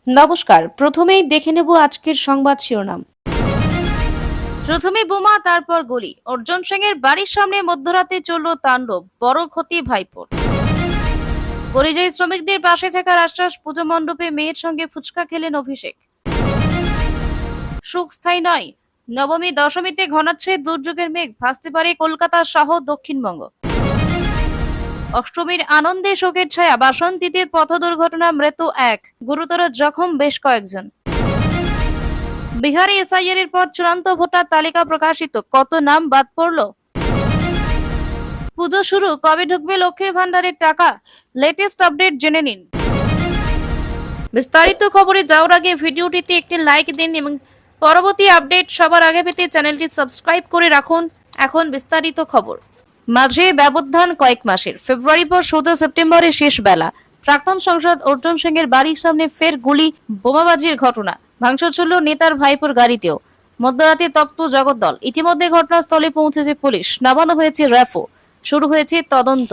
নমস্কার, প্রথমেই দেখে নেব আজকের সংবাদ শিরোনাম। প্রথমে বোমা, তারপর গুলি। অর্জুন সিং এর বাড়ির সামনে মধ্যরাতে চলল তাণ্ডব, বড় ক্ষতি ভাইপোর। পরিযায়ী শ্রমিকদের পাশে থাকার আশ্বাস, পুজো মণ্ডপে মেয়ের সঙ্গে ফুচকা খেলেন অভিষেক। সুখ স্থায়ী নয়, নবমী দশমীতে ঘনাচ্ছে দুর্যোগের মেঘ, ভাসতে পারে কলকাতা সহ দক্ষিণবঙ্গ। অষ্টমীর আনন্দে শোকের ছায়া, বাসন্তীতে পথ দুর্ঘটনা, মৃত এক, গুরুতর জখম বেশ কয়েকজন। বিহারে এসআইআর এর পর চূড়ান্ত ভোটার তালিকা প্রকাশিত, কত নাম বাদ পড়লো? পুজো শুরু, কবে ঢুকবে লক্ষ্মীর ভান্ডারের টাকা? লেটেস্ট আপডেট জেনে নিন। বিস্তারিত খবরে যাওয়ার আগে ভিডিওটিতে একটি লাইক দিন এবং পরবর্তী আপডেট সবার আগে পেতে চ্যানেলটি সাবস্ক্রাইব করে রাখুন। এখন বিস্তারিত খবর। মাঝে ব্যবধান কয়েক মাসের, ফেব্রুয়ারি পর ১৪ সেপ্টেম্বরের শেষ বেলা প্রাক্তন সাংসদ অর্জুন সিং এর বাড়ির সামনে ফের গুলি, বোমাবাজির ঘটনা। ভাঙচুর চলল নেতার ভাইপোর গাড়িতেও। মধ্যরাতে তপ্ত জগদ্দল। ইতিমধ্যে ঘটনাস্থলে পৌঁছেছে পুলিশ, নামানো হয়েছে র্যাফও, শুরু হয়েছে তদন্ত।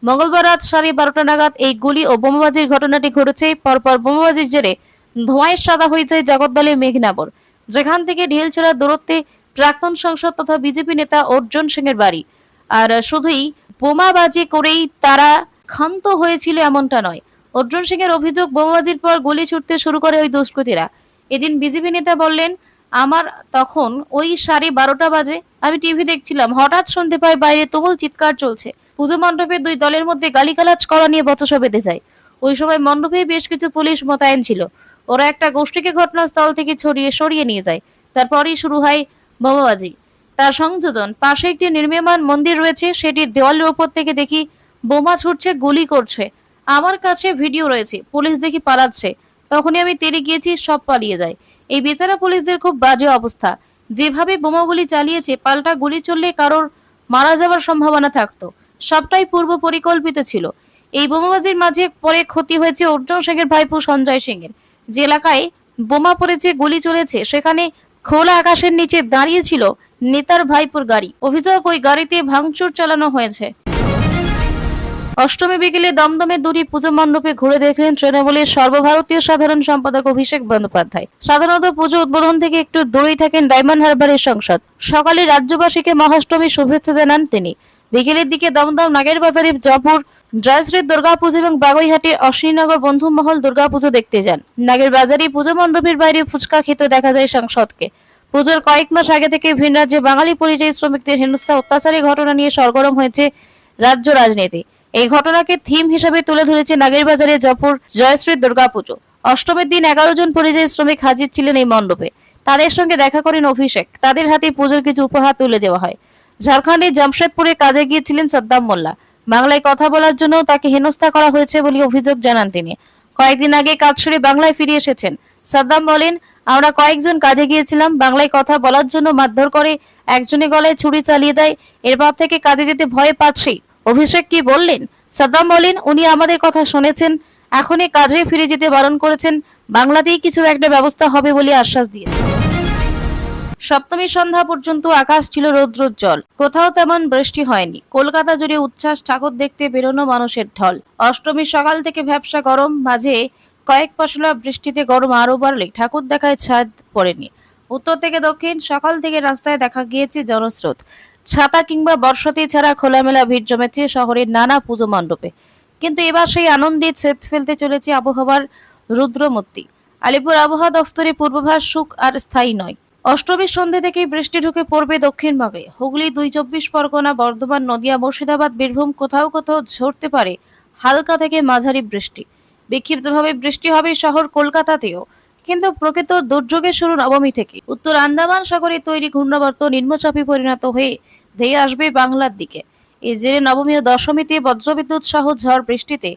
মঙ্গলবার রাত 12:30 নাগাদ এই গুলি ও বোমাবাজির ঘটনাটি ঘটেছে। পরপর বোমাবাজির জেরে ধোঁয়ায় সাদা হয়ে যায় জগদ্দলের মেঘনাবর, যেখান থেকে ঢিলছোড়া দূরত্বে প্রাক্তন সাংসদ তথা বিজেপি নেতা অর্জুন সিং এর বাড়ি। আর শুধুই বোমাবাজি করেই তারা ক্ষান্ত হয়েছিল এমনটা নয়। অর্জুন সিং এর অভিযোগ, বোমাবাজির পর গুলি ছুটতে শুরু করে ওই দুষ্কৃতীরা। এদিন বিজেপি নেতা বললেন, আমার তখন ওই 12:30 বাজে, আমি টিভি দেখছিলাম, হঠাৎ শুনতে পাই বাইরে তুমুল চিৎকার চলছে। পুজো মণ্ডপে দুই দলের মধ্যে গালিগালাজ করা নিয়ে বচসা বেঁধে যায়। ওই সময় মণ্ডপে বেশ কিছু পুলিশ মোতায়েন ছিল। ওরা একটা গোষ্ঠীকে ঘটনাস্থল থেকে সরিয়ে নিয়ে যায়। তারপরই শুরু হয় বোমাবাজি। তার সংযোজন, পাশে একটি নির্মীয়মান মন্দির রয়েছে, সেটির দেওয়ালের উপর থেকে দেখি বোমা ছুটছে, গুলি করছে। আমার কাছে ভিডিও রয়েছে, পুলিশ দেখি পালাচ্ছে। তখনই আমি তেড়ে গিয়েছি, সব পালিয়ে যায়। এই বেচারা পুলিশদের খুব বাজে অবস্থা। যেভাবে বোমাগুলি চালিয়েছে, পাল্টা গুলি চললে কারোর মারা যাওয়ার সম্ভাবনা থাকতো। সবটাই পূর্ব পরিকল্পিত ছিল। এই বোমাবাজির মাঝে পরে ক্ষতি হয়েছে অর্জুন সিং এর ভাইপো সঞ্জয় সিং এর। যে এলাকায় বোমা পড়েছে, গুলি চলেছে, সেখানে খোলা আকাশের নিচে দাঁড়িয়ে ছিল নেতার ভাইপোর গাড়ি। অভিযোগ, ওই গাড়িতে ভাঙচুর চালানো হয়েছে। অষ্টমী বিকেলে দমদমে দুটি পুজো মণ্ডপে ঘুরে দেখলেন তৃণমূলের সর্বভারতীয় সাধারণ সম্পাদক অভিষেক বন্দ্যোপাধ্যায়। সাধারণত পুজো উদ্বোধন থেকে একটু দূরেই থাকেন ডায়মন্ড হারবারের সংসদ। সকালে রাজ্যবাসীকে মহাষ্টমীর শুভেচ্ছা জানান তিনি। বিকেলের দিকে দমদম নাগের বাজারে জয়পুর জয়শ্রী দুর্গাপুজো এবং বাগুইহাটে অশ্বিনীনগর বন্ধুমহল দুর্গাপুজো দেখতে যান। নাগের বাজারে পুজো মণ্ডপের বাইরে ফুচকা খেতে দেখা যায় সাংসদকে। পুজোর কয়েক মাস আগে থেকে ভিন রাজ্যে বাঙালি পরিযায়ী শ্রমিকদের হেনস্থা অত্যাচারের ঘটনা নিয়ে সরগরম হয়েছে রাজ্য রাজনীতি। এই ঘটনাকে থিম হিসেবে তুলে ধরেছে নাগেরবাজারে জয়পুর জয়শ্রী দুর্গাপুজো। অষ্টমীর দিন 11 জন পরিযায়ী শ্রমিক হাজির ছিলেন এই মণ্ডপে। তাদের সঙ্গে দেখা করেন অভিষেক। তাদের হাতে পুজোর কিছু উপহার তুলে দেওয়া হয়। ঝাড়খণ্ডের জামশেদপুরে কাজে গিয়েছিলেন সাদ্দাম মোল্লা। বাংলায় কথা বলার জন্য তাকে হেনস্থা করা হয়েছে বলে অভিযোগ জানান তিনি। কয়েকদিন আগে কাজ সেরে বাংলায় ফিরে এসেছেন। সাদ্দাম বলেন, আমরা কয়েকজন কাজে গিয়েছিলাম, বাংলায় কথা বলার জন্য মারধর করে, একজনের গলায় ছুরি চালিয়ে দেয়। এরপর থেকে কাজে যেতে ভয় পাচ্ছি। অভিষেক কি বললেন? সাদ্দাম বলেন, উনি আমাদের কথা শুনেছেন, এখনই কাজে ফিরে যেতে বারণ করেছেন, বাংলাতেই কিছু একটা ব্যবস্থা হবে বলে আশ্বাস দিয়েছেন। সপ্তমী সন্ধ্যা পর্যন্ত আকাশ ছিল রৌদ্রোজ্জ্বল, কোথাও তেমন বৃষ্টি হয়নি। কলকাতা জুড়ে উচ্ছ্বাস, ঠাকুর দেখতে বেরোনো মানুষের ঢল। অষ্টমীর সকাল থেকে ভ্যাপসা গরম, মাঝে কয়েক পশলা বৃষ্টিতে গরম আরো বাড়লে ঠাকুর দেখায় ছাদ পড়েনি। উত্তর থেকে দক্ষিণ সকাল থেকে রাস্তায় দেখা গিয়েছে জনস্রোত। ছাতা কিংবা বর্ষাতি ছাড়া খোলামেলা ভিড় জমেছে শহরের নানা পুজো মণ্ডপে। কিন্তু এবার সেই আনন্দে ছেদ ফেলতে চলেছে আবহাওয়ার রুদ্রমূর্তি। আলিপুর আবহাওয়া দফতরের পূর্বাভাস, সুখ আর স্থায়ী নয়। অষ্টমীর সন্ধ্যে থেকেই বৃষ্টি ঢুকে পড়বে দক্ষিণবঙ্গে। হুগলি, 2 চব্বিশ পরগনা, বর্ধমান, নদিয়া, মুর্শিদাবাদ, বীরভূম, কোথাও কোথাও ঝরতে পারে হালকা থেকে মাঝারি বৃষ্টি। বিক্ষিপ্তভাবে বৃষ্টি হবে শহর কলকাতাতেও। কিন্তু প্রকৃত দুর্যোগের শুরু নবমী থেকে। উত্তর আন্দামান সাগরে তৈরি ঘূর্ণাবর্ত নিম্নচাপে পরিণত হয়ে ধেয়ে আসবে বাংলার দিকে। এর জেরে নবমী ও দশমীতে বজ্রবিদ্যুৎ সহ ঝড় বৃষ্টিতে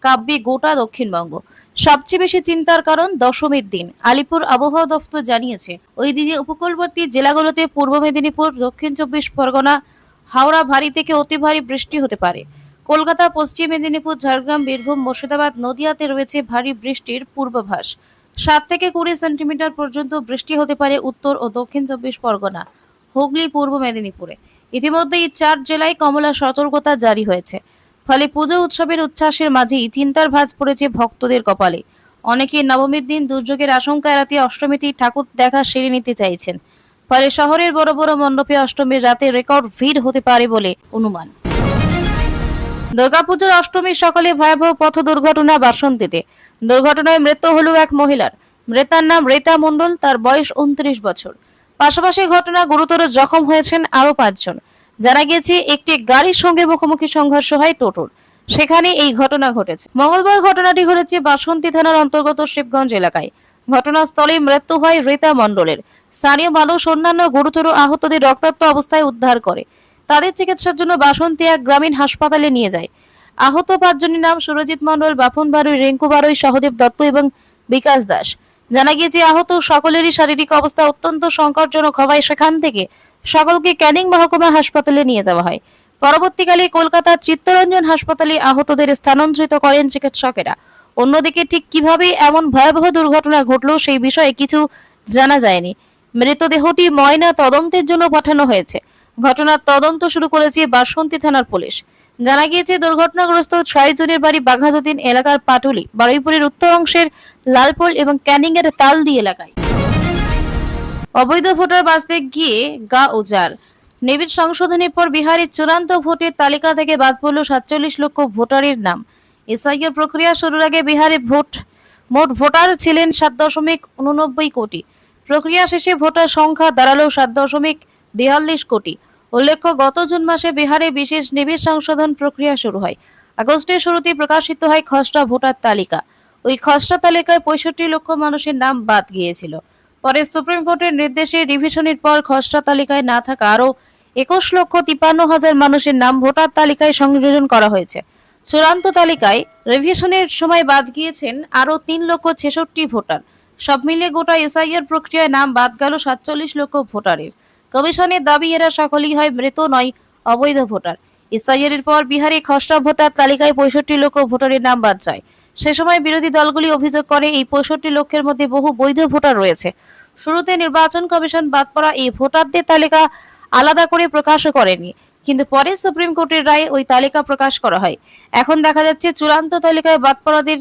কাঁপবে গোটা দক্ষিণবঙ্গ। সবচেয়ে বেশি চিন্তার কারণ দশমীর দিন। আলিপুর আবহাওয়া দফতর জানিয়েছে, ওই দিনে উপকূলবর্তী জেলাগুলোতে পূর্ব মেদিনীপুর, দক্ষিণ 24 পরগনা, হাওড়া ভারী থেকে অতি ভারী বৃষ্টি হতে পারে। কলকাতা, পশ্চিম মেদিনীপুর, ঝাড়গ্রাম, বীরভূম, মুর্শিদাবাদ, নদিয়াতে রয়েছে ভারী বৃষ্টির পূর্বাভাস। 7 থেকে 20 সেন্টিমিটার পর্যন্ত বৃষ্টি হতে পারে উত্তর ও দক্ষিণ 24 পরগনা, হুগলি, পূর্ব মেদিনীপুরে। ইতিমধ্যে এই 4 জেলায় কমলা সতর্কতা জারি হয়েছে। ফলে পুজো উৎসবের উচ্ছ্বাসের মাঝেই চিন্তার ভাঁজ পড়েছে ভক্তদের কপালে। অনেকেই নবমীর দিন দুর্যোগের আশঙ্কা এড়াতে অষ্টমীতেই ঠাকুর দেখা সেরে নিতে চাইছেন। ফলে শহরের বড় বড় মণ্ডপে অষ্টমীর রাতে রেকর্ড ভিড় হতে পারে বলে অনুমান। দুর্গাপুজোর অষ্টমীর সকালে ভয়াবহ পথ দুর্ঘটনা বাসন্তীতে। দুর্ঘটনায় মৃত্যু হল এক মহিলার। মৃতার নাম রীতা মণ্ডল, তার বয়স 29 বছর। পাশাপাশি ঘটনা গুরুতর জখম হয়েছেন আরো 5 জন। জানা গিয়েছে একটি গাড়ির সঙ্গে মুখোমুখি সংঘর্ষ হয় টোটোর, সেখানে এই ঘটনা ঘটেছে। মঙ্গলবার ঘটনাটি ঘটেছে বাসন্তী থানার অন্তর্গত শিবগঞ্জ এলাকায়। ঘটনাস্থলে মৃত্যু হয় রীতা মণ্ডলের। স্থানীয় মানুষ অন্যান্য গুরুতর আহতদের রক্তাক্ত অবস্থায় উদ্ধার করে তাদের চিকিৎসার জন্য বাসন্তী এক গ্রামীণ হাসপাতালে নিয়ে যায়। আহত 5 জনের নাম সুরজিৎ মণ্ডল, বাপন বারুই, রিঙ্কু বারুই, সহদেব দত্ত এবং বিকাশ দাস। জানা গিয়েছে আহত সকলেরই শারীরিক অবস্থা অত্যন্ত সংকটজনক হওয়ায় সেখান থেকে সকলকে ক্যানিং মহকুমা হাসপাতালে নিয়ে যাওয়া হয়। পরবর্তীকালে কলকাতার চিত্তরঞ্জন হাসপাতালে আহতদের স্থানান্তরিত করেন চিকিৎসকেরা। অন্যদিকে ঠিক কিভাবে এমন ভয়াবহ দুর্ঘটনা ঘটলো সেই বিষয়ে কিছু জানা যায়নি। মৃতদেহটি ময়না তদন্তের জন্য পাঠানো হয়েছে। ঘটনার তদন্ত শুরু করেছে বাসন্তী থানার পুলিশ। জানা গিয়েছে দুর্ঘটনাগ্রস্ত 6 জনের বাড়ি বাঘাযতীন এলাকার পাটুলি, বারুইপুরের উত্তর অংশের লালপোল এবং ক্যানিং এর তালদি এলাকায়। অবৈধ ভোটার বাঁচতে গিয়ে গা উজাড়। নিবিড় সংশোধনের পর বিহারের চূড়ান্ত ভোটের তালিকা থেকে বাদ পড়ল 47 লক্ষ ভোটারের নাম। এসআইআর প্রক্রিয়া শুরুর আগে বিহারে মোট ভোটার ছিলেন 7.89 কোটি। প্রক্রিয়া শেষে ভোটার সংখ্যা দাঁড়ালো 7.42 কোটি। উল্লেখ্য, গত জুন মাসে বিহারে বিশেষ নিবিড় সংশোধন প্রক্রিয়া শুরু হয়। আগস্টের শুরুতে প্রকাশিত হয় খসড়া ভোটার তালিকা। ওই খসড়া তালিকায় 65 লক্ষ মানুষের নাম বাদ গিয়েছিল। পরে সুপ্রিম কোর্টের নির্দেশে রিভিশনের পর খসড়া তালিকায় না থাকা আরও 21,53,000 মানুষের নাম ভোটার তালিকায় সংযোজন করা হয়েছে। চূড়ান্ত তালিকায় রিভিশনের সময় বাদ গিয়েছেন আরও 3,66,000 ভোটার। সব মিলিয়ে গোটা এসআইআর প্রক্রিয়ায় নাম বাদ গেল 47 লক্ষ ভোটারের। কমিশনের দাবি এরা সকলেই হয় মৃত, নয় অবৈধ ভোটার। এসআইআর এর পর বিহারে খসড়া ভোটার তালিকায় 65 লক্ষ ভোটারের নাম বাদ যায়। সে সময় বিরোধী দলগুলি অভিযোগ করে এই 65 লক্ষের মধ্যে বহু বৈধ ভোটার রয়েছে। শুরুতে নির্বাচন কমিশন বাদ পড়া এই ভোটারদের তালিকা আলাদা করে প্রকাশও করেনি, কিন্তু পরে সুপ্রিম কোর্টের রায়ে ওই তালিকা প্রকাশ করা হয়। এখন দেখা যাচ্ছে চূড়ান্ত তালিকায় বাদ পড়াদের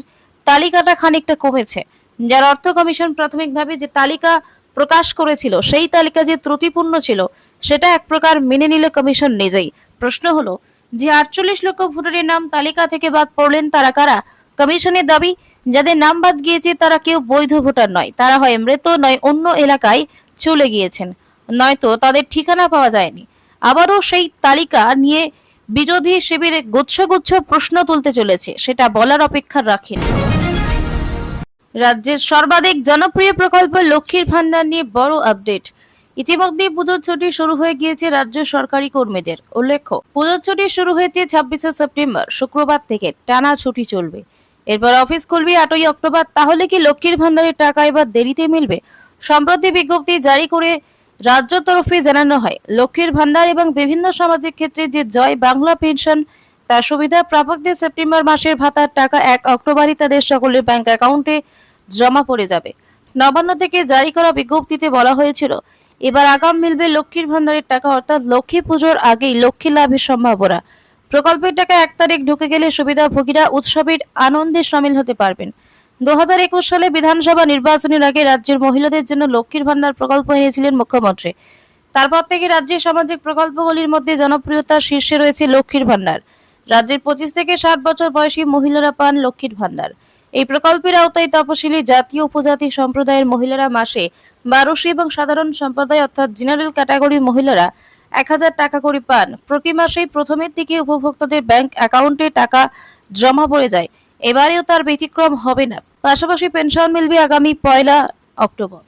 তালিকাটা খানিকটা কমেছে, যার অর্থ কমিশন প্রাথমিকভাবে যে তালিকা প্রকাশ করেছিল সেই তালিকা যে ত্রুটিপূর্ণ ছিল সেটা এক প্রকার মেনে নিল কমিশন নিজেই। প্রশ্ন হলো যে 48 লক্ষ ভোটারের নাম তালিকা থেকে বাদ পড়লেন তারা কারা? কমিশনের দাবি, যাদের নাম বাদ গিয়েছে তারা কেউ বৈধ ভোটার নয়, তারা হয় মৃত, নয় অন্য এলাকায় চলে গিয়েছেন, নয়তো তাদের ঠিকানা পাওয়া যায়নি। আবারও সেই তালিকা নিয়ে বিরোধী শিবিরে গুচ্ছ গুচ্ছ প্রশ্ন তুলতে চলেছে, সেটা বলার অপেক্ষা রাখেনি। রাজ্যের সর্বাধিক জনপ্রিয় প্রকল্প লক্ষ্মীর ভান্ডার নিয়ে বড় আপডেট। ইতিমধ্যে পুজোর ছুটি শুরু হয়ে গিয়েছে রাজ্য সরকারি কর্মীদের। উল্লেখ্য, পুজোর ছুটি শুরু হয়েছে 26শে সেপ্টেম্বর, শুক্রবার থেকে টানা ছুটি চলবে। এরপর অফিস খুলবে 8ই অক্টোবর। তাহলে কি লক্ষ্মীর ভান্ডারের টাকা এবার দেরিতে মিলবে? সম্প্রতি বিজ্ঞপ্তি জারি করে রাজ্য তরফে জানানো হয়, লক্ষ্মীর ভান্ডার এবং বিভিন্ন সামাজিক ক্ষেত্রে যে জয় বাংলা পেনশন তার সুবিধা প্রাপকদের সেপ্টেম্বর মাসের ভাতার টাকা 1 অক্টোবরই তাদের সকলের ব্যাংক অ্যাকাউন্টে জমা পড়ে যাবে। নবান্ন থেকে জারি করা বিজ্ঞপ্তিতে বলা হয়েছিল, এবার আগাম মিলবে লক্ষ্মীর ভান্ডারের টাকা, অর্থাৎ লক্ষ্মী পুজোর আগেই লক্ষ্মী লাভের সম্ভাবনা। প্রকল্পের টাকা 1 তারিখ ঢুকে গেলে সুবিধাভোগীরা উৎসবের আনন্দে সামিল হতে পারবেন। 2021 সালে বিধানসভা নির্বাচনের আগে রাজ্যের মহিলাদের জন্য লক্ষ্মীর ভান্ডার প্রকল্প এনেছিলেন মুখ্যমন্ত্রী। তারপর থেকে রাজ্যের সামাজিক প্রকল্পগুলির মধ্যে জনপ্রিয়তার শীর্ষে রয়েছে লক্ষ্মীর ভান্ডার। রাজ্যের 25 থেকে 60 বছর বয়সী মহিলারা পান লক্ষ্মীর ভান্ডার। এই প্রকল্পের আওতায় তপশিলি, জাতীয়, উপজাতি সম্প্রদায়ের মহিলারা মাসে 1200 এবং সাধারণ সম্প্রদায় অর্থাৎ জেনারেল ক্যাটাগরির মহিলারা 1000 টাকা করে পান। প্রতি মাসেই প্রথমের দিকে উপভোক্তাদের ব্যাংক অ্যাকাউন্টে টাকা জমা পড়ে যায়। এবারেও তার ব্যতিক্রম হবে না। পাশাপাশি পেনশন মিলবে আগামী 1 অক্টোবর।